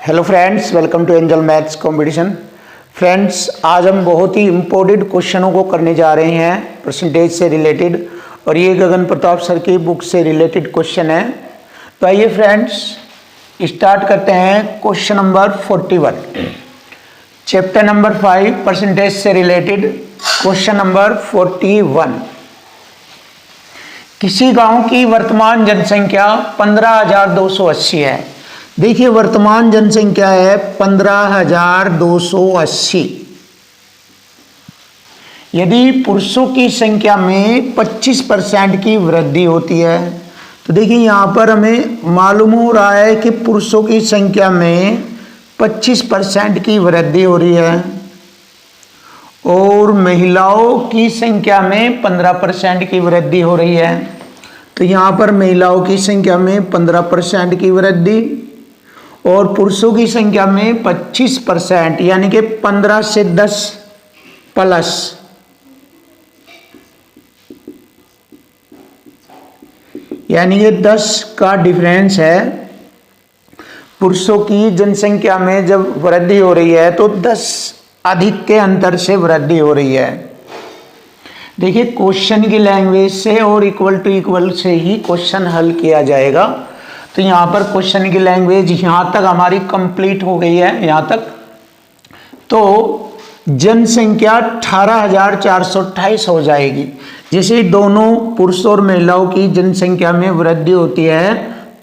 Hello friends, welcome to angel maths competition. Friends, आज हम बहुत ही इम्पोर्टेंट क्वेश्चनों को करने जा रहे हैं परसेंटेज से रिलेटेड, और ये गगन प्रताप सर की बुक से रिलेटेड क्वेश्चन है। तो आइए फ्रेंड्स स्टार्ट करते हैं। Question number 41, chapter number 5 percentage से रिलेटेड क्वेश्चन नंबर 41। किसी गांव की वर्तमान जनसंख्या 15,280 है। देखिए, वर्तमान जनसंख्या है 15,280। यदि पुरुषों की संख्या में 25% की वृद्धि होती है, तो देखिए यहां पर हमें मालूम हो रहा है कि पुरुषों की संख्या में 25% की वृद्धि हो रही है और महिलाओं की संख्या में 15% की वृद्धि हो रही है। तो यहां पर महिलाओं की संख्या में 15% की वृद्धि और पुरुषों की संख्या में 25%, यानी कि 15 से 10 प्लस, यानी कि 10 का डिफरेंस है। पुरुषों की जनसंख्या में जब वृद्धि हो रही है तो 10 अधिक के अंतर से वृद्धि हो रही है। देखिए, क्वेश्चन की लैंग्वेज से और इक्वल टू इक्वल से ही क्वेश्चन हल किया जाएगा। तो यहाँ पर क्वेश्चन की लैंग्वेज यहाँ तक हमारी कंप्लीट हो गई है। यहाँ तक तो जनसंख्या 18,428 हो जाएगी। जैसे दोनों पुरुष और महिलाओं की जनसंख्या में वृद्धि होती है,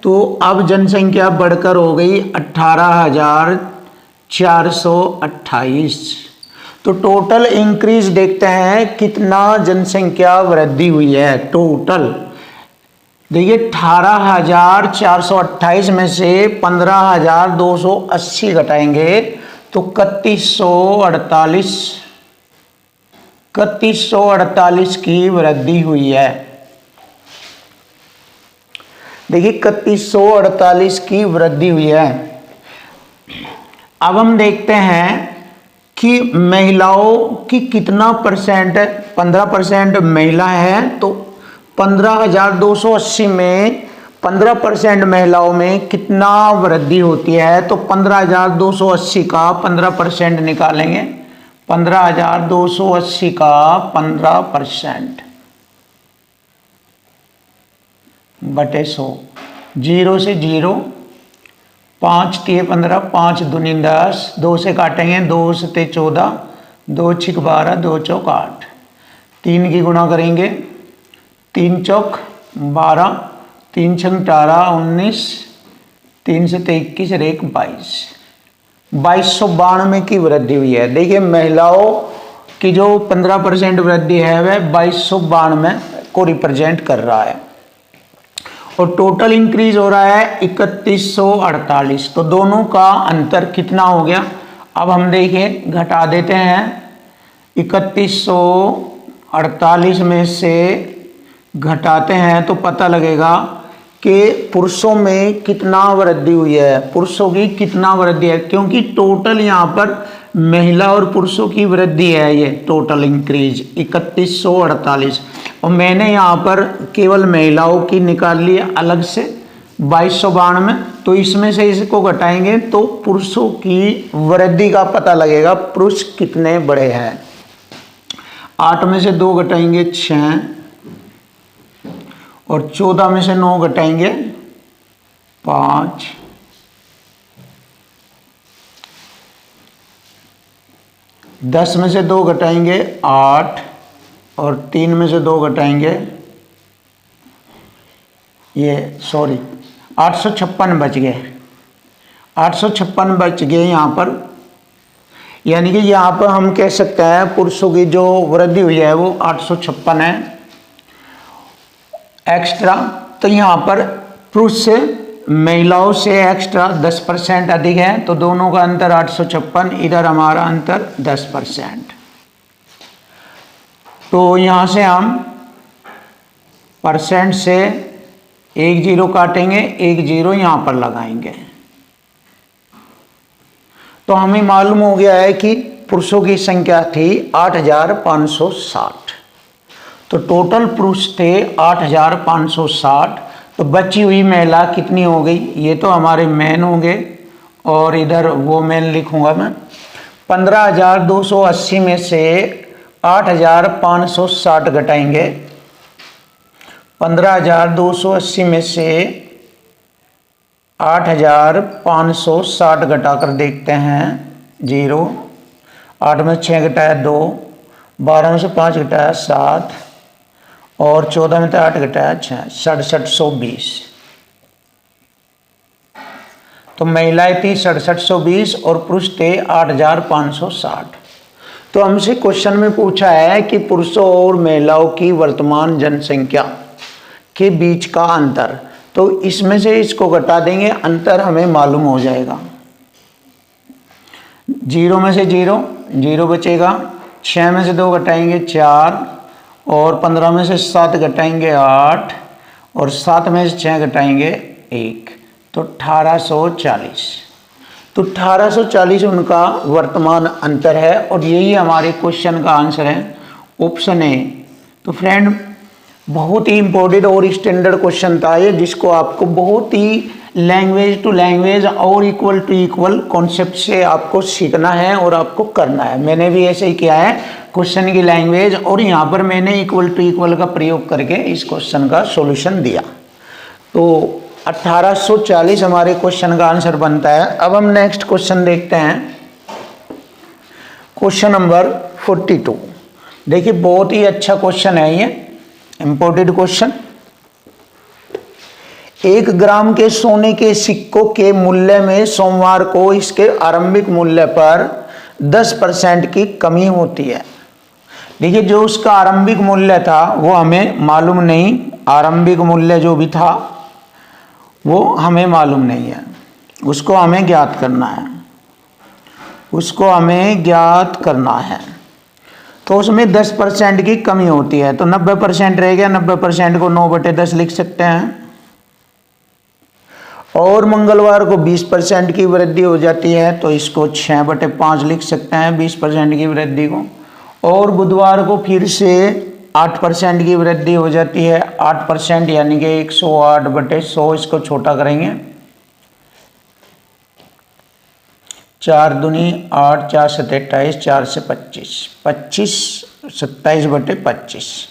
तो अब जनसंख्या बढ़कर हो गई 18,428। तो टोटल इंक्रीज देखते हैं कितना जनसंख्या वृद्धि हुई है। टोटल देखिए 18,428 में से 15,280 घटाएंगे तो 3148 की वृद्धि हुई है। देखिए 3148 की वृद्धि हुई है। अब हम देखते हैं कि महिलाओं की कितना परसेंट है। 15% महिला है, तो 15,280 में 15% महिलाओं में कितना वृद्धि होती है। तो 15,280 का 15% निकालेंगे। 15,280 का 15% बटे 100, 0 से 0, 5 तिये 15, 5 दूनी 10, 2 से काटेंगे, 2 सते 14, 2 छिक 12, 2 चौक 8, 3 की गुणा करेंगे, 3 चौक 12, 3 छंग 18, 19, 3 से 21 और 1 22, 2292 की वृद्धि हुई है। देखिए, महिलाओं की जो 15% वृद्धि है वह 2292 को रिप्रेजेंट कर रहा है और टोटल इंक्रीज हो रहा है 3148। तो दोनों का अंतर कितना हो गया। अब हम देखें, घटा देते हैं। 3148 में से घटाते हैं तो पता लगेगा कि पुरुषों में कितना वृद्धि हुई है, पुरुषों की कितना वृद्धि है, क्योंकि टोटल यहाँ पर महिला और पुरुषों की वृद्धि है। ये टोटल इंक्रीज 3148 और मैंने यहाँ पर केवल महिलाओं की निकाल ली अलग से 2292। तो इसमें से इसको घटाएंगे तो पुरुषों की वृद्धि का पता लगेगा, पुरुष कितने बड़े हैं। 8 में से 2 घटाएंगे 6 और 14 में से 9 घटाएंगे 5, 10 में से 2 घटाएंगे 8 और 3 में से 2 घटाएंगे 856 बच गए। 856 बच गए यहाँ पर, यानी कि यहाँ पर हम कह सकते हैं पुरुषों की जो वृद्धि हुई है वो 856 है एक्स्ट्रा। तो यहाँ पर पुरुष से महिलाओं से एक्स्ट्रा 10% अधिक है, तो दोनों का अंतर 856, इधर हमारा अंतर 10%। तो यहाँ से हम परसेंट से 1 0 काटेंगे, 1 0 यहाँ पर लगाएंगे। तो हमें मालूम हो गया है कि पुरुषों की संख्या थी 8,560। तो टोटल पुरुष थे 8,560। तो बची हुई महिला कितनी हो गई, ये तो हमारे मैन होंगे और इधर वो मैं लिखूंगा मैं 15,280 में से 8,560 घटाएंगे। 15,280 में से 8,560 घटाकर देखते हैं। 0, 8 में 6 घटाया 2, 12 में से 5 घटाया 7 और 14 में से 8 घटाया 6, 6720। तो महिलाएं थी 6720 और पुरुष थे 8,560। तो हमसे क्वेश्चन में पूछा है कि पुरुषों और महिलाओं की वर्तमान जनसंख्या के बीच का अंतर। तो इसमें से इसको घटा देंगे, अंतर हमें मालूम हो जाएगा। 0 में से 0, 0 बचेगा। 6 में से 2 घटाएंगे 4 और 15 में से 7 घटाएंगे 8 और 7 में से 6 घटाएंगे 1, तो 1840। तो 1840 उनका वर्तमान अंतर है और यही हमारे क्वेश्चन का आंसर है, ऑप्शन ए। तो फ्रेंड बहुत ही इंपॉर्टेंट और स्टैंडर्ड क्वेश्चन था ये, जिसको आपको बहुत ही लैंग्वेज टू लैंग्वेज और इक्वल टू इक्वल कॉन्सेप्ट से आपको सीखना है और आपको करना है। मैंने भी ऐसे ही किया है, क्वेश्चन की लैंग्वेज और यहाँ पर मैंने इक्वल टू इक्वल का प्रयोग करके इस क्वेश्चन का सॉल्यूशन दिया। तो 1840 हमारे क्वेश्चन का आंसर बनता है। अब हम नेक्स्ट क्वेश्चन देखते हैं, क्वेश्चन नंबर 42। देखिए बहुत ही अच्छा क्वेश्चन है ये, इंपॉर्टेंट क्वेश्चन। 1 ग्राम के सोने के सिक्कों के मूल्य में सोमवार को इसके आरंभिक मूल्य पर 10% की कमी होती है। देखिए जो उसका आरंभिक मूल्य था वो हमें मालूम नहीं, आरंभिक मूल्य जो भी था वो हमें मालूम नहीं है, उसको हमें ज्ञात करना है, उसको हमें ज्ञात करना है। तो उसमें 10% की कमी होती है, तो 90% रह गया। 90% को 9/10 लिख सकते हैं। और मंगलवार को 20% की वृद्धि हो जाती है, तो इसको 6/5 लिख सकते हैं 20% की वृद्धि को। और बुधवार को फिर से 8% की वृद्धि हो जाती है, 8% यानी कि 108/100, इसको छोटा करेंगे। 4 दूनी 8, 4 7 28, 4 से 25, 25 27/25।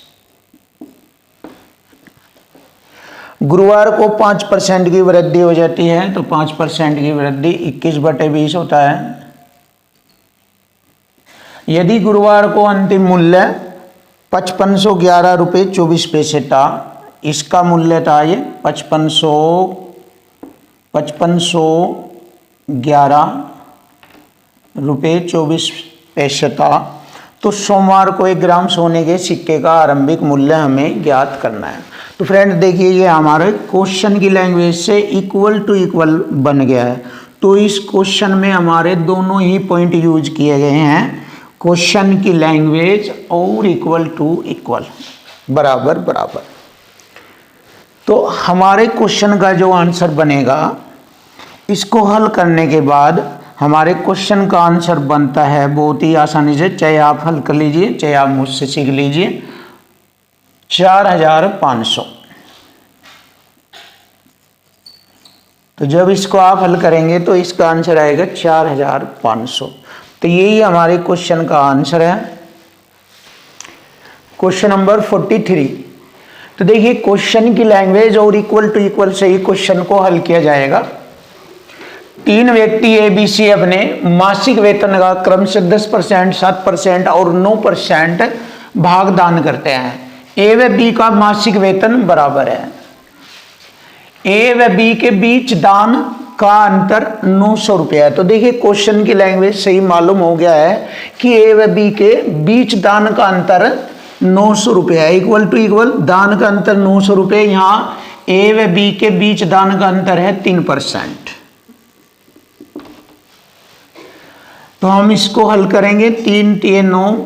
गुरुवार को 5% की वृद्धि हो जाती है, तो 5% की वृद्धि 21/20 होता है। यदि गुरुवार को अंतिम मूल्य 5511 रुपये 24 पैसे था, इसका मूल्य था ये 5511 रुपये 24 पैसे था, तो सोमवार को 1 ग्राम सोने के सिक्के का आरंभिक मूल्य हमें ज्ञात करना है। तो फ्रेंड देखिए ये हमारे क्वेश्चन की लैंग्वेज से इक्वल टू इक्वल बन गया है। तो इस क्वेश्चन में हमारे दोनों ही पॉइंट यूज किए गए हैं, क्वेश्चन की लैंग्वेज और इक्वल टू इक्वल, बराबर बराबर। तो हमारे क्वेश्चन का जो आंसर बनेगा, इसको हल करने के बाद हमारे क्वेश्चन का आंसर बनता है बहुत ही आसानी से, चाहे आप हल कर लीजिए चाहे आप मुझसे सीख लीजिए, 4500। तो जब इसको आप हल करेंगे तो इसका आंसर आएगा 4500। तो यही हमारे क्वेश्चन का आंसर है, क्वेश्चन नंबर 43। तो देखिए क्वेश्चन की लैंग्वेज और इक्वल टू इक्वल से ही क्वेश्चन को हल किया जाएगा। 3 व्यक्ति ABC अपने मासिक वेतन का क्रम से 10%, 7% और 9% भागदान करते हैं। A व B का मासिक वेतन बराबर है। A व B के बीच दान का अंतर 900 रुपया है। तो देखिए क्वेश्चन की लैंग्वेज से ही मालूम हो गया है कि A व B के बीच दान का अंतर 900 रुपया है। इक्वल टू इक्वल दान का अंतर 900 रुपये। यहाँ A व B के बीच दान का अंतर है 3%। तो हम इसको हल करेंगे, 3 3 9,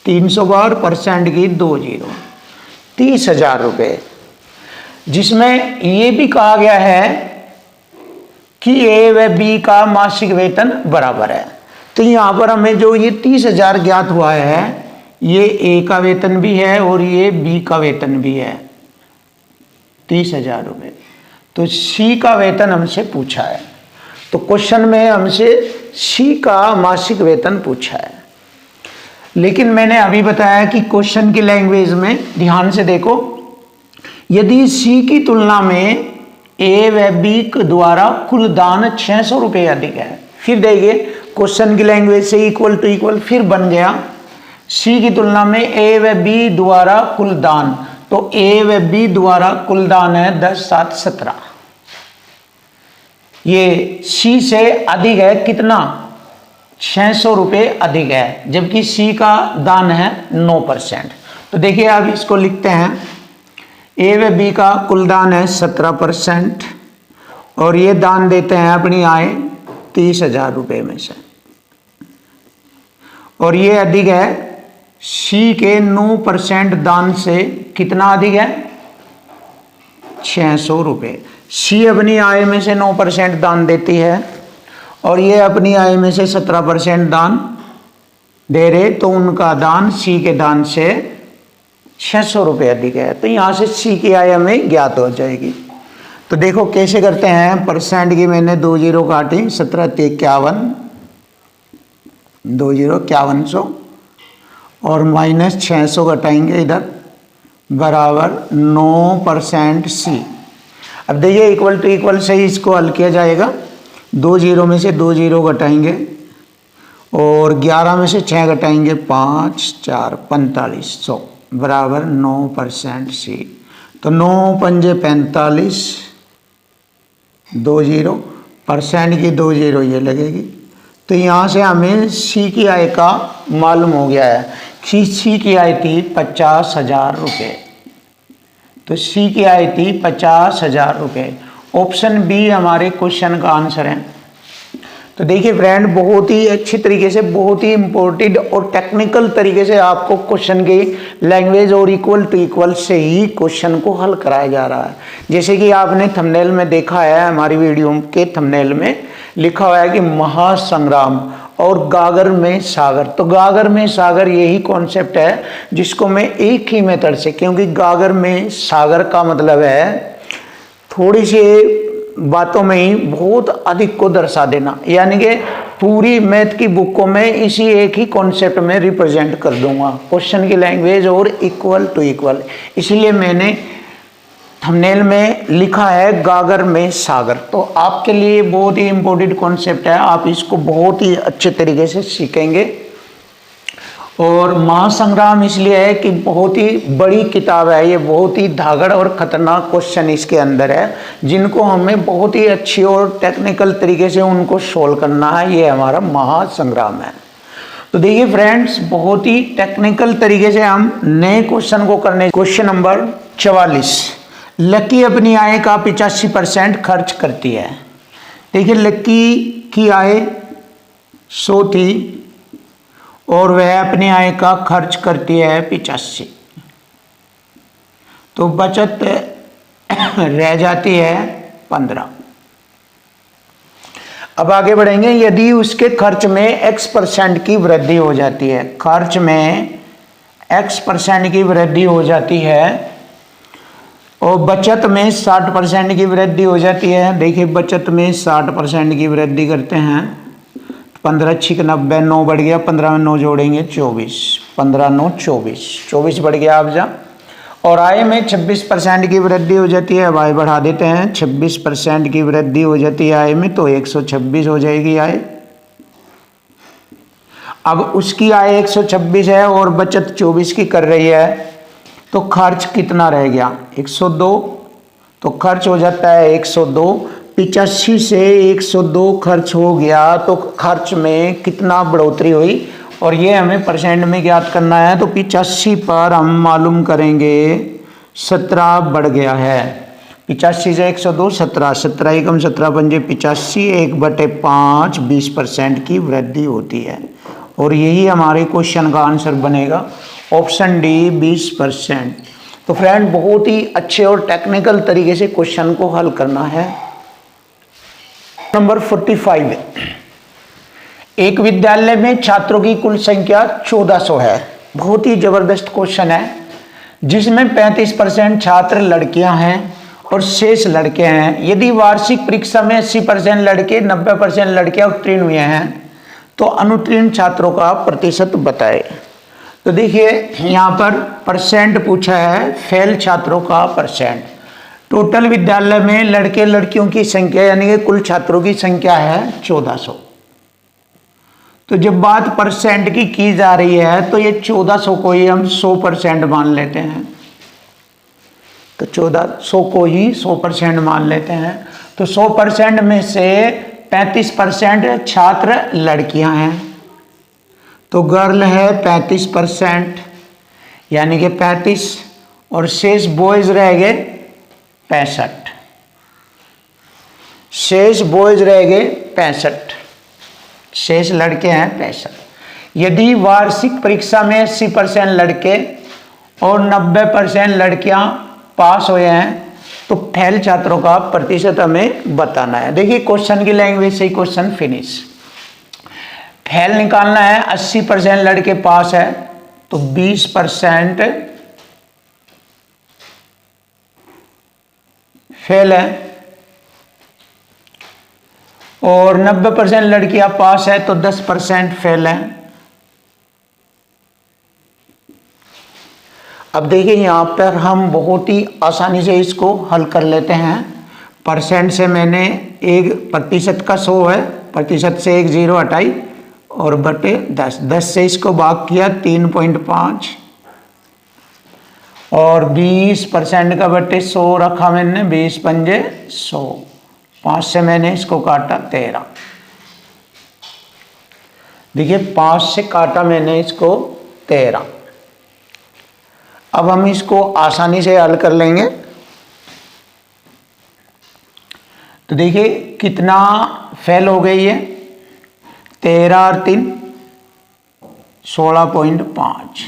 300 बार परसेंट की 2 0, 30,000 रुपये, जिसमें ये भी कहा गया है कि A व B का मासिक वेतन बराबर है। तो यहाँ पर हमें जो ये 30,000 ज्ञात हुआ है, ये A का वेतन भी है और ये B का वेतन भी है, 30,000 रुपये। तो सी का वेतन हमसे पूछा है, तो क्वेश्चन में हमसे सी का मासिक वेतन पूछा है। लेकिन मैंने अभी बताया कि क्वेश्चन की लैंग्वेज में ध्यान से देखो, यदि सी की तुलना में ए व बी द्वारा कुल दान 600 रुपये अधिक है, फिर देखिए क्वेश्चन की लैंग्वेज से इक्वल टू इक्वल फिर बन गया। सी की तुलना में ए व बी द्वारा कुल दान, तो ए व बी द्वारा कुल दान है 10, 7, 17। ये सी से अधिक है कितना, 600 रुपये अधिक है, जबकि सी का दान है 9%। तो देखिए अब इसको लिखते हैं, ए व बी का कुल दान है 17% और ये दान देते हैं अपनी आय 30,000 रुपये में से, और ये अधिक है सी के 9% दान से, कितना अधिक है, 600 रुपये। सी अपनी आय में से 9% दान देती है और ये अपनी आय में से 17% दान दे रहे, तो उनका दान सी के दान से 600 रुपये अधिक है। तो यहाँ से सी की आय हमें ज्ञात हो जाएगी। तो देखो कैसे करते हैं, परसेंट की मैंने 2 जीरो काटी, 17 × 51, 2 जीरो 5100 और माइनस 600 घटाएंगे इधर, बराबर 9% सी। अब देखिए इक्वल टू इक्वल से ही इसको हल किया जाएगा, 2 जीरो में से 2 जीरो घटाएंगे और 11 में से 6 घटाएंगे, 5, 4, 4500 बराबर 9% सी। तो 9 पंजे 45, 2 जीरो, परसेंट की 2 जीरो ये लगेगी। तो यहाँ से हमें सी की आय का मालूम हो गया है कि सी की आय थी 50,000 रुपये। तो सी की आय थी 50,000 रुपये। ऑप्शन बी हमारे क्वेश्चन का आंसर है। तो देखिए फ्रेंड, बहुत ही अच्छी तरीके से, बहुत ही इम्पोर्टेंट और टेक्निकल तरीके से आपको क्वेश्चन की लैंग्वेज और इक्वल टू इक्वल से ही क्वेश्चन को हल कराया जा रहा है। जैसे कि आपने थंबनेल में देखा है, हमारी वीडियो के थंबनेल में लिखा हुआ है कि महासंग्राम और गागर में सागर। तो गागर में सागर यही कॉन्सेप्ट है जिसको मैं एक ही मेथड से, क्योंकि गागर में सागर का मतलब है थोड़ी सी बातों में ही बहुत अधिक को दर्शा देना, यानी कि पूरी मैथ की बुक को मैं इसी एक ही कॉन्सेप्ट में रिप्रेजेंट कर दूंगा, क्वेश्चन की लैंग्वेज और इक्वल टू इक्वल। इसलिए मैंने थंबनेल में लिखा है गागर में सागर। तो आपके लिए बहुत ही इम्पोर्टेंट कॉन्सेप्ट है, आप इसको बहुत ही अच्छे तरीके से सीखेंगे। और महासंग्राम इसलिए है कि बहुत ही बड़ी किताब है ये, बहुत ही धागड़ और ख़तरनाक क्वेश्चन इसके अंदर है, जिनको हमें बहुत ही अच्छी और टेक्निकल तरीके से उनको सोल्व करना है। ये हमारा महासंग्राम है। तो देखिए फ्रेंड्स, बहुत ही टेक्निकल तरीके से हम नए क्वेश्चन को करने। क्वेश्चन नंबर 44, लक्की अपनी आय का 85% खर्च करती है। देखिए लक्की की आय 100 थी और वह अपनी आय का खर्च करती है 85, तो बचत रह जाती है 15। अब आगे बढ़ेंगे। यदि उसके खर्च में x% की वृद्धि हो जाती है, खर्च में x% की वृद्धि हो जाती है और बचत में 60% की वृद्धि हो जाती है। देखिए बचत में 60% की वृद्धि करते हैं, 15 × 90, 9 बढ़ गया, 15 में 9 जोड़ेंगे 24, 15 9 24, 24 बढ़ गया आप जा। और आय में 26% की वृद्धि हो जाती है। अब आय बढ़ा देते हैं, 26% की वृद्धि हो जाती है आय में, तो 126 हो जाएगी आय। अब उसकी आय 126 है और बचत 24 की कर रही है, तो खर्च कितना रह गया, 102। तो खर्च हो जाता है 102, 85 से 102 खर्च हो गया, तो खर्च में कितना बढ़ोतरी हुई, और ये हमें परसेंट में ज्ञात करना है। तो 85 पर हम मालूम करेंगे 17 बढ़ गया है। 85 से 102, 17, 17 एकम 17 पंजे 85, 1/5 20% की वृद्धि होती है। और यही हमारे क्वेश्चन का आंसर बनेगा, ऑप्शन डी 20%। तो फ्रेंड, बहुत ही अच्छे और टेक्निकल तरीके से क्वेश्चन को हल करना है। नंबर 45, एक विद्यालय में छात्रों की कुल संख्या 1400 है। बहुत ही जबरदस्त क्वेश्चन है, जिसमें 35% छात्र लड़कियां हैं और शेष लड़के हैं। यदि वार्षिक परीक्षा में 80% लड़के 90% लड़कियां उत्तीर्ण हुए हैं तो अनुत्तीर्ण छात्रों का प्रतिशत बताएं। तो देखिए यहाँ पर परसेंट पूछा है, फेल छात्रों का परसेंट। टोटल विद्यालय में लड़के लड़कियों की संख्या यानी कि कुल छात्रों की संख्या है 1400। तो जब बात परसेंट की जा रही है तो ये 1400 को ही हम 100% मान लेते हैं। तो 1400 को ही 100% मान लेते हैं। तो 100% में से 35% छात्र लड़कियां हैं, तो गर्ल है 35% यानी कि 35, और शेष बॉयज रह गए 65। शेष बॉयज रह गए 65, शेष लड़के हैं 65। यदि वार्षिक परीक्षा में 80% लड़के और 90% लड़कियां पास हुए हैं तो फेल छात्रों का प्रतिशत हमें बताना है। देखिए क्वेश्चन की लैंग्वेज से ही क्वेश्चन फिनिश। फेल निकालना है, 80% लड़के पास है तो 20% फेल है, और 90% लड़कियां पास है तो 10% फेल है। अब देखिए यहाँ पर हम बहुत ही आसानी से इसको हल कर लेते हैं। परसेंट से मैंने 1% का 100 है, प्रतिशत से 1 0 हटाई और बटे 10, 10 से इसको भाग किया 3.5, और 20% का बटे 100 रखा मैंने, 20 पंजे 100, 5 से मैंने इसको काटा 13। देखिए 5 से काटा मैंने इसको 13। अब हम इसको आसानी से हल कर लेंगे। तो देखिए कितना फेल हो गई है, 13 और 3 16.5,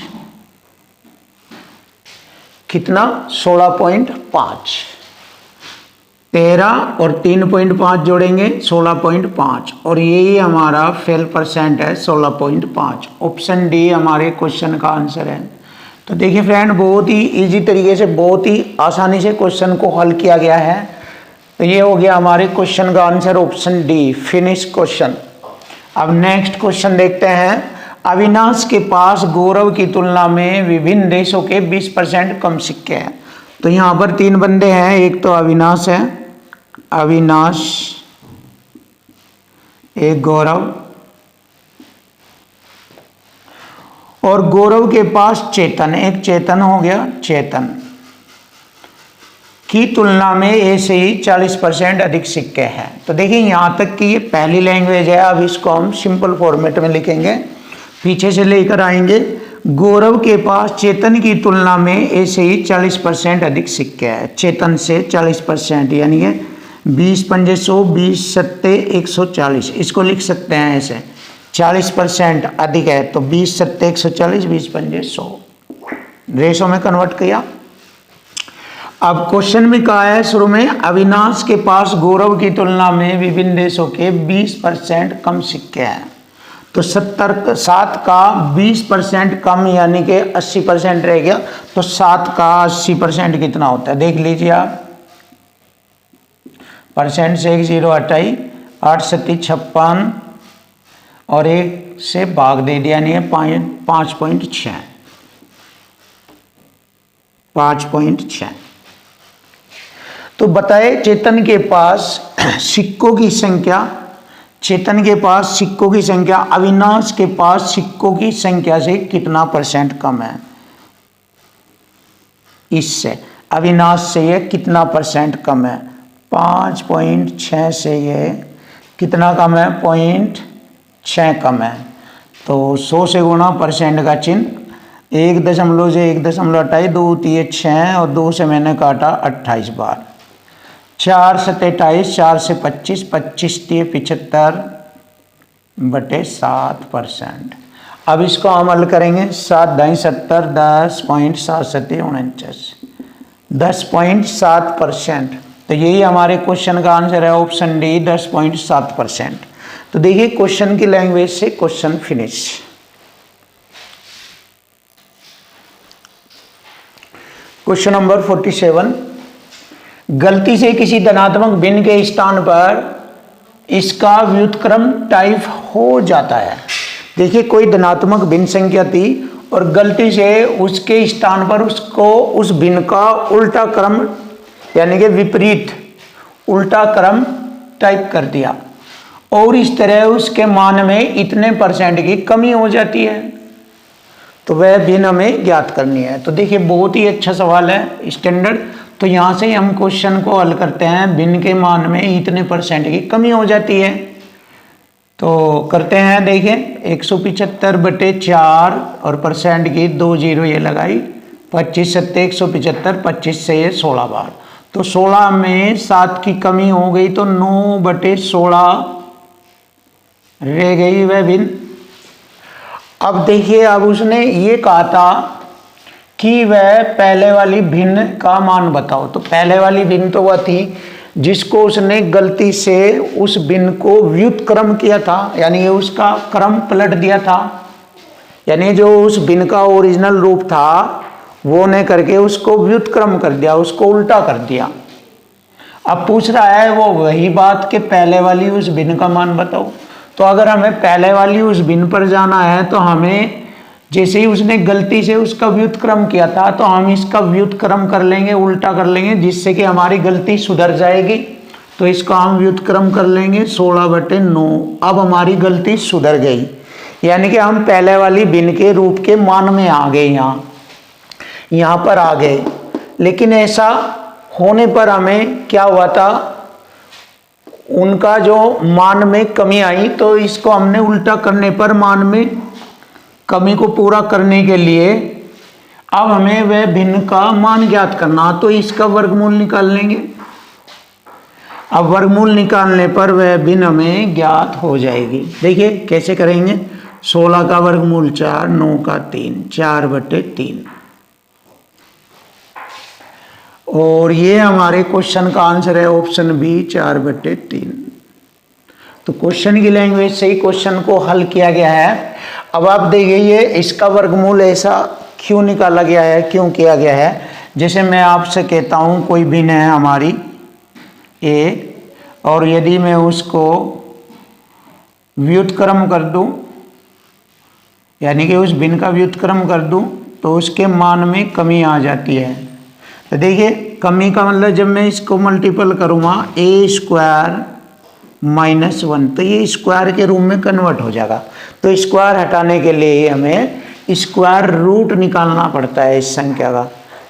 कितना 16.5, 13 और 3.5 जोड़ेंगे 16.5, और यही हमारा फेल परसेंट है 16.5। ऑप्शन डी हमारे क्वेश्चन का आंसर है। तो देखिए फ्रेंड बहुत ही इजी तरीके से, बहुत ही आसानी से क्वेश्चन को हल किया गया है। तो ये हो गया हमारे क्वेश्चन का answer option D, finish question. अब नेक्स्ट क्वेश्चन देखते हैं। अविनाश के पास गौरव की तुलना में विभिन्न देशों के 20% कम सिक्के हैं। तो यहाँ पर 3 बंदे हैं, एक तो अविनाश है, अविनाश, एक गौरव, और गौरव के पास चेतन, एक चेतन हो गया, चेतन की तुलना में ए से ही 40% अधिक सिक्के हैं। तो देखिए यहाँ तक कि ये पहली लैंग्वेज है। अब इसको हम सिंपल फॉर्मेट में लिखेंगे, पीछे से लेकर आएंगे। गौरव के पास चेतन की तुलना में ए से ही 40% अधिक सिक्के हैं, चेतन से 40%, यानी कि 20 पंजे 100, 20 सत्ते 140, इसको लिख सकते हैं ऐसे। 40% अधिक है तो 20 सत्ते 140, 20 पंजे 100, रेशो में कन्वर्ट किया। अब क्वेश्चन में कहा है शुरू में, अविनाश के पास गौरव की तुलना में विभिन्न देशों के 20% कम सिक्के हैं। तो 7 का 20% कम यानी कि 80% रह गया। तो 7 का 80% कितना होता है देख लीजिए आप। परसेंट से 1 0 हटाई, 8 सत्ती 56, और 1 से भाग दे दिया, यानी 5.6, 5.6। तो बताए चेतन के पास सिक्कों की संख्या, चेतन के पास सिक्कों की संख्या अविनाश के पास सिक्कों की संख्या से कितना % कम है। इससे अविनाश से ये कितना % कम है, 5.6 से ये कितना कम है, 0.6 कम है। तो 100 से गुणा परसेंट का चिन्ह, 1 से 1 हटाई, 2 3 6, और 2 से मैंने काटा 28 बार, 4 सत्ते 28, 4 से 25, 25 3 75 बटे 7%। अब इसको हम हल करेंगे, 7 × 70, 10.7 सत्ते 49, 10.7%। तो यही हमारे क्वेश्चन का आंसर है ऑप्शन डी, 10.7%। तो देखिए क्वेश्चन की लैंग्वेज से क्वेश्चन फिनिश। क्वेश्चन नंबर 47, गलती से किसी धनात्मक भिन्न के स्थान पर इसका व्युत्क्रम टाइप हो जाता है। देखिए कोई धनात्मक भिन्न संख्या थी और गलती से उसके स्थान पर उसको उस भिन्न का उल्टा क्रम यानी कि विपरीत उल्टा क्रम टाइप कर दिया और इस तरह उसके मान में इतने % की कमी हो जाती है, तो वह भिन्न हमें ज्ञात करनी है। तो देखिए बहुत ही अच्छा सवाल है स्टैंडर्ड। तो यहाँ से हम क्वेश्चन को हल करते हैं, भिन्न के मान में इतने % की कमी हो जाती है। तो करते हैं, देखिए 175/4 और % की 2 जीरो ये लगाई, 25 सत्ते 175, 25 से ये 16 बार, तो 16 में 7 की कमी हो गई तो 9/16 रह गई वह भिन्न। अब देखिए अब उसने ये कहा था कि वह पहले वाली भिन्न का मान बताओ, तो पहले वाली भिन्न तो वह थी जिसको उसने गलती से उस भिन्न को व्युत्क्रम किया था, यानी ये उसका क्रम पलट दिया था, यानी जो उस भिन्न का ओरिजिनल रूप था वो ने करके उसको व्युत्क्रम कर दिया, उसको उल्टा कर दिया। अब पूछ रहा है वो वही बात कि पहले वाली उस भिन्न का मान बताओ। तो अगर हमें पहले वाली उस भिन्न पर जाना है तो हमें जैसे ही उसने गलती से उसका व्युत्क्रम किया था तो हम इसका व्युत्क्रम कर लेंगे, उल्टा कर लेंगे, जिससे कि हमारी गलती सुधर जाएगी। तो इसका हम व्युत्क्रम कर लेंगे 16/9। अब हमारी गलती सुधर गई, यानी कि हम पहले वाली भिन्न के रूप के मान में आ गए, यहाँ पर आ गए। लेकिन ऐसा होने पर हमें क्या हुआ था, उनका जो मान में कमी आई, तो इसको हमने उल्टा करने पर मान में कमी को पूरा करने के लिए अब हमें वह भिन्न का मान ज्ञात करना, तो इसका वर्गमूल निकाल लेंगे। अब वर्गमूल निकालने पर वह भिन्न हमें ज्ञात हो जाएगी। देखिए कैसे करेंगे, 16 का वर्गमूल 4, 9 का 3, 4/3। और ये हमारे क्वेश्चन का आंसर है ऑप्शन बी 4/3। तो क्वेश्चन की लैंग्वेज से ही क्वेश्चन को हल किया गया है। अब आप देखिए इसका वर्गमूल ऐसा क्यों निकाला गया है, क्यों किया गया है। जैसे मैं आपसे कहता हूँ कोई भिन्न है हमारी ए, और यदि मैं उसको व्युत्क्रम कर दूं, यानी कि उस भिन्न का व्युत्क्रम कर दूं, तो उसके मान में कमी आ जाती है। तो देखिए कमी का मतलब जब मैं इसको मल्टीपल करूँगा a² -1, तो ये स्क्वायर के रूप में कन्वर्ट हो जाएगा। तो स्क्वायर हटाने के लिए हमें स्क्वायर रूट निकालना पड़ता है इस संख्या का।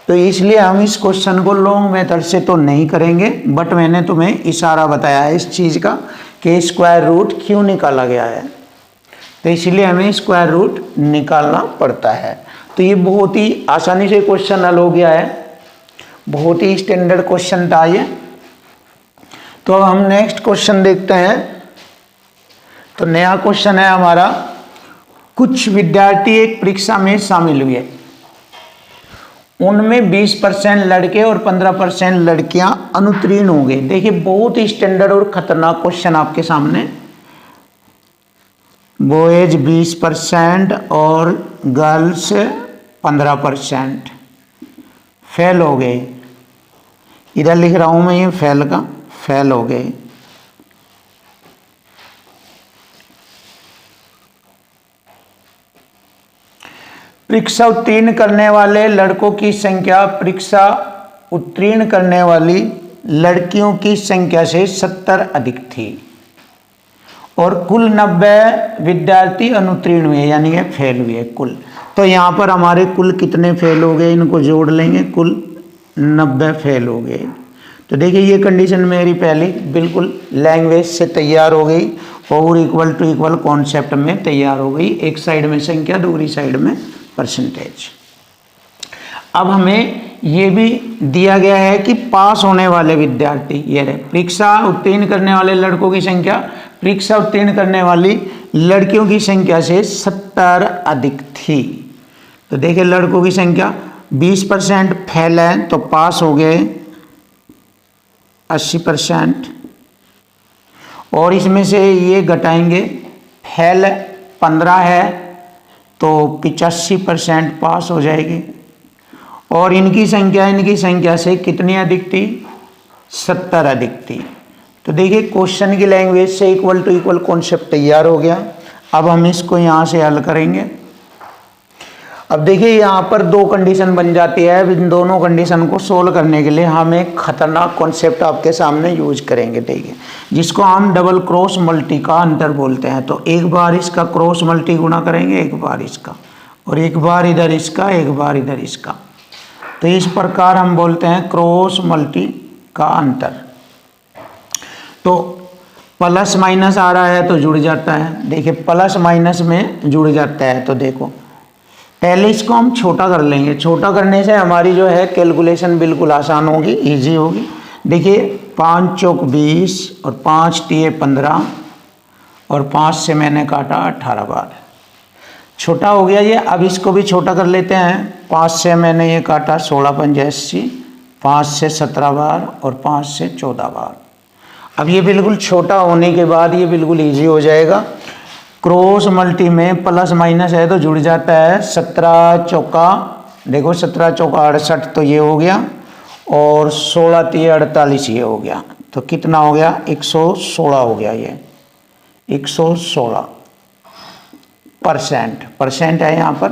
तो इसलिए हम इस क्वेश्चन को लॉन्ग मेथड से तो नहीं करेंगे, बट मैंने तुम्हें इशारा बताया है इस चीज़ का कि स्क्वायर रूट क्यों निकाला गया है। तो इसलिए हमें स्क्वायर रूट निकालना पड़ता है। तो ये बहुत ही आसानी से क्वेश्चन हल हो गया है, बहुत ही स्टैंडर्ड क्वेश्चन था ये। तो अब हम नेक्स्ट क्वेश्चन देखते हैं। तो नया क्वेश्चन है हमारा, कुछ विद्यार्थी एक परीक्षा में शामिल हुए, उनमें 20% लड़के और 15% लड़कियां अनुत्तीर्ण हो गए। देखिए बहुत ही स्टैंडर्ड और खतरनाक क्वेश्चन आपके सामने। बॉयज 20% और गर्ल्स 15% फेल हो गए। इधर लिख रहा हूं मैं ये फेल का, फेल हो गए। परीक्षा उत्तीर्ण करने वाले लड़कों की संख्या परीक्षा उत्तीर्ण करने वाली लड़कियों की संख्या से 70 अधिक थी और कुल 90 विद्यार्थी अनुत्तीर्ण हुए, यानी कि फेल हुए कुल। तो यहाँ पर हमारे कुल कितने फेल हो गए, इनको जोड़ लेंगे, कुल 90 फेल हो गए। तो देखिए ये कंडीशन मेरी पहली बिल्कुल लैंग्वेज से तैयार हो गई और इक्वल टू इक्वल कॉन्सेप्ट में तैयार हो गई। एक साइड में संख्या, दूसरी साइड में परसेंटेज। अब हमें ये भी दिया गया है कि पास होने वाले विद्यार्थी, ये रहे परीक्षा उत्तीर्ण करने वाले लड़कों की संख्या परीक्षा उत्तीर्ण करने वाली लड़कियों की संख्या से 70 अधिक थी। तो देखिए लड़कों की संख्या 20% फेल है, तो पास हो गए 80%, और इसमें से ये घटाएंगे, फेल 15 है तो 85% पास हो जाएगी। और इनकी संख्या से कितनी अधिक थी, 70 अधिक थी। तो देखिए क्वेश्चन की लैंग्वेज से इक्वल टू इक्वल कॉन्सेप्ट तैयार हो गया। अब हम इसको यहाँ से हल करेंगे। अब देखिए यहाँ पर दो कंडीशन बन जाती है। अब इन दोनों कंडीशन को सोल्व करने के लिए हम एक खतरनाक कॉन्सेप्ट आपके सामने यूज करेंगे। देखिए जिसको हम डबल क्रॉस मल्टी का अंतर बोलते हैं। तो एक बार इसका क्रॉस मल्टी गुणा करेंगे, एक बार इसका, और एक बार इधर इसका, एक बार इधर इसका। तो इस प्रकार हम बोलते हैं क्रॉस मल्टी का अंतर। तो प्लस माइनस आ रहा है तो जुड़ जाता है। देखिए प्लस माइनस में जुड़ जाता है। तो देखो पहले इसको हम छोटा कर लेंगे। छोटा करने से हमारी जो है कैलकुलेशन बिल्कुल आसान होगी, इजी होगी। देखिए 5 चौक 20 और 5 तिये 15 और 5 से मैंने काटा 18 बार। छोटा हो गया ये। अब इसको भी छोटा कर लेते हैं। 5 से मैंने ये काटा 16 पंजे 80, 5 से 17 बार और 5 से 14 बार। अब ये बिल्कुल छोटा होने के बाद ये बिल्कुल इजी हो जाएगा। क्रॉस मल्टी में प्लस माइनस है तो जुड़ जाता है। 17 चौका, देखो 17 चौका 68 तो ये हो गया, और 16 तिये 48 ये हो गया। तो कितना हो गया? 116 हो गया। ये 116% परसेंट है यहाँ पर,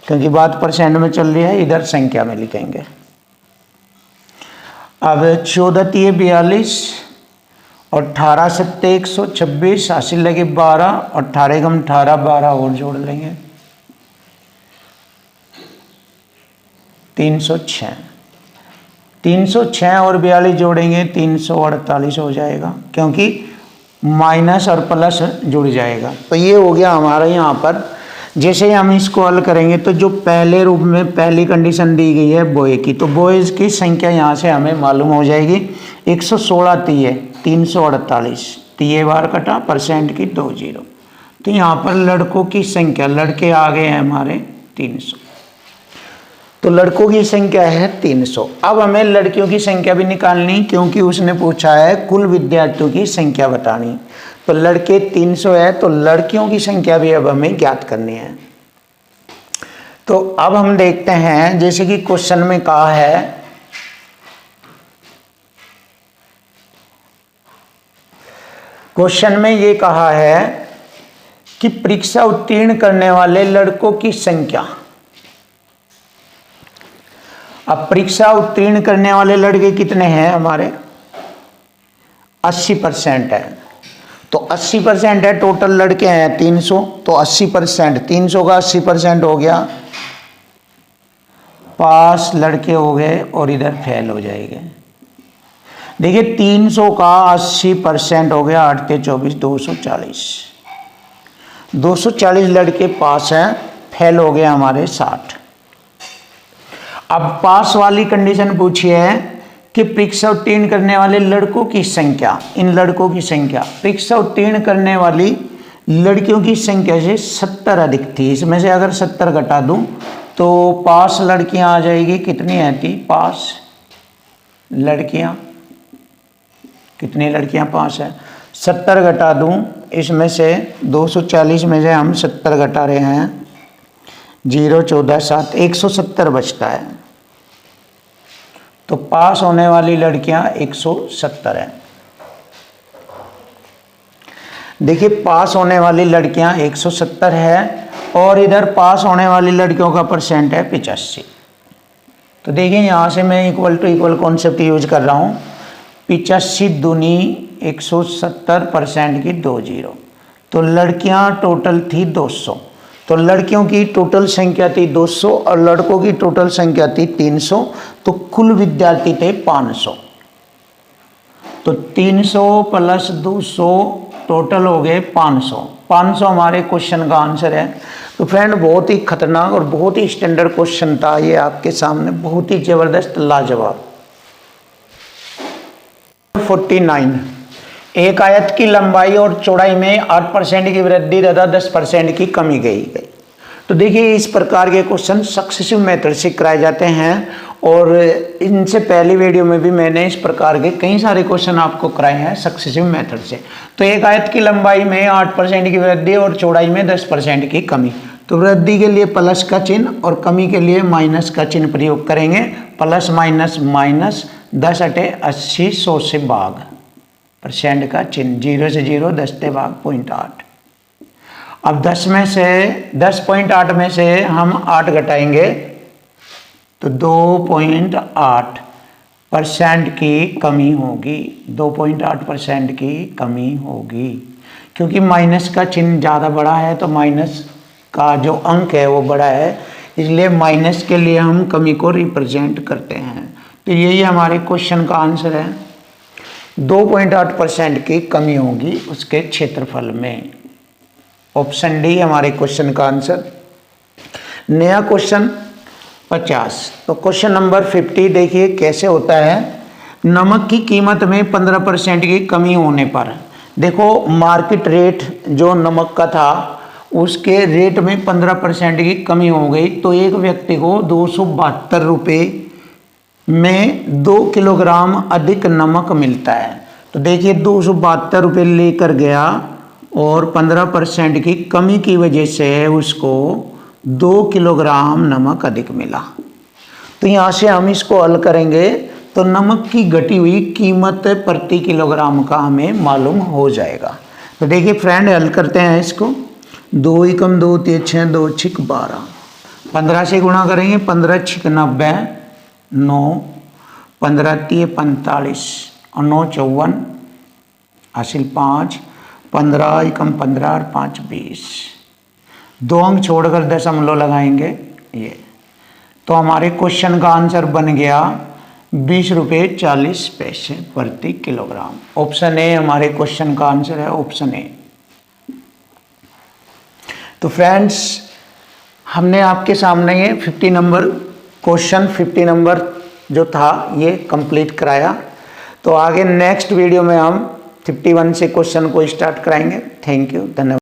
क्योंकि बात परसेंट में चल रही है। इधर संख्या में लिखेंगे। अब 14 तिये 42 और 18 सत्ते 126, हासिल लगे 12 और 18 कम 18, 12 और जोड़ लेंगे 306। 306 और 42 जोड़ेंगे 348 हो जाएगा, क्योंकि माइनस और प्लस जुड़ जाएगा। तो ये हो गया हमारा यहाँ पर। जैसे ही हम इसको हल करेंगे तो जो पहले रूप में पहली कंडीशन दी गई है बॉय की, तो बॉयज़ की संख्या यहाँ से हमें मालूम हो जाएगी। 116 तिये 348, तिये बार कटा, परसेंट की 2 जीरो। तो यहाँ पर लड़कों की संख्या, लड़के आ गए हैं हमारे 300। तो लड़कों की संख्या है 300। अब हमें लड़कियों की संख्या भी निकालनी, क्योंकि उसने पूछा है कुल विद्यार्थियों की संख्या बतानी। तो लड़के 300 है, तो लड़कियों की संख्या भी अब हमें ज्ञात करनी है। तो अब हम देखते हैं, जैसे कि क्वेश्चन में कहा है, क्वेश्चन में ये कहा है कि परीक्षा उत्तीर्ण करने वाले लड़कों की संख्या। अब परीक्षा उत्तीर्ण करने वाले लड़के कितने हैं हमारे? 80% है। तो 80% है, टोटल लड़के हैं 300। तो 80%, 300 का 80% हो गया, पास लड़के हो गए और इधर फेल हो जाएंगे। देखिए 300 का 80% हो गया, 8 के 24, 240। 240 लड़के पास हैं, फेल हो गए हमारे 60। अब पास वाली कंडीशन पूछी है कि परीक्षा उत्तीर्ण करने वाले लड़कों की संख्या। इन लड़कों की संख्या, परीक्षा उत्तीर्ण करने वाली लड़कियों की संख्या से 70 अधिक थी। इसमें से अगर 70 घटा दूं तो पास लड़कियां आ जाएगी। कितनी आती पास लड़कियां? कितनी लड़कियां पास है? 70 घटा दूं, इसमें से 240 में से हम 70 घटा रहे हैं, 0 14 7, 170 बचता है। तो पास होने वाली लड़कियां 170 हैं। देखिए पास होने वाली लड़कियां 170 है, और इधर पास होने वाली लड़कियों का परसेंट है 85। तो देखिए यहाँ से मैं equal to equal concept use कर रहा हूँ। 85 दूनी 170% की 2 जीरो। तो लड़कियां टोटल थी 200। तो लड़कियों की टोटल संख्या थी 200 और लड़कों की टोटल संख्या थी 300। तो कुल विद्यार्थी थे 500। तो 300 प्लस 200 टोटल हो गए 500। 500 हमारे क्वेश्चन का आंसर है। तो फ्रेंड बहुत ही खतरनाक और बहुत ही स्टैंडर्ड क्वेश्चन था ये आपके सामने, बहुत ही जबरदस्त, लाजवाब। 49, एक आयत की लंबाई और चौड़ाई में 8% की वृद्धि तथा 10% की कमी गई गई। तो देखिए इस प्रकार के क्वेश्चन सक्सेसिव मेथड से कराए जाते हैं, और इनसे पहली वीडियो में भी मैंने इस प्रकार के कई सारे क्वेश्चन आपको कराए हैं सक्सेसिव मेथड से। तो एक आयत की लंबाई में 8% की वृद्धि और चौड़ाई में 10% की कमी। तो वृद्धि के लिए प्लस का चिन्ह और कमी के लिए माइनस का चिन्ह प्रयोग करेंगे। प्लस माइनस माइनस, 10 अटे 80, 100 से भाग, परसेंट का चिन्ह, 0 से 0, 10 से भाग 0.8। अब 10 में से 10.8 में से हम 8 घटाएंगे तो 2.8% की कमी होगी, 2.8% की कमी होगी, क्योंकि माइनस का चिन्ह ज़्यादा बड़ा है तो माइनस का जो अंक है वो बड़ा है, इसलिए माइनस के लिए हम कमी को रिप्रेजेंट करते हैं। तो यही हमारे क्वेश्चन का आंसर है, 2.8% की कमी होगी उसके क्षेत्रफल में। ऑप्शन डी हमारे क्वेश्चन का आंसर। नया क्वेश्चन 50। तो क्वेश्चन नंबर 50 देखिए कैसे होता है। नमक की कीमत में 15% की कमी होने पर, देखो मार्केट रेट जो नमक का था उसके रेट में 15% की कमी हो गई, तो एक व्यक्ति को 272 रुपये में 2 किलोग्राम अधिक नमक मिलता है। तो देखिए 272 रुपये लेकर गया और 15% की कमी की वजह से उसको 2 किलोग्राम नमक अधिक मिला। तो यहाँ से हम इसको हल करेंगे तो नमक की घटी हुई कीमत प्रति किलोग्राम का हमें मालूम हो जाएगा। तो देखिए फ्रेंड हल करते हैं इसको। 2 एकम 2 3 6 2 छिक 12, 15 से गुणा करेंगे, 15 छिक 90, 9, 15 3 45 और 9 54, हासिल 5, 15 एकम 15 और 5 20, 2 अंक छोड़कर दशमलव लगाएंगे ये। तो हमारे क्वेश्चन का आंसर बन गया 20 रुपये 40 पैसे प्रति किलोग्राम। ऑप्शन ए हमारे क्वेश्चन का आंसर है, ऑप्शन ए। तो फ्रेंड्स हमने आपके सामने ये 50 नंबर क्वेश्चन 50 नंबर जो था ये कंप्लीट कराया। तो आगे नेक्स्ट वीडियो में हम 51 से क्वेश्चन को स्टार्ट कराएंगे। थैंक यू, धन्यवाद।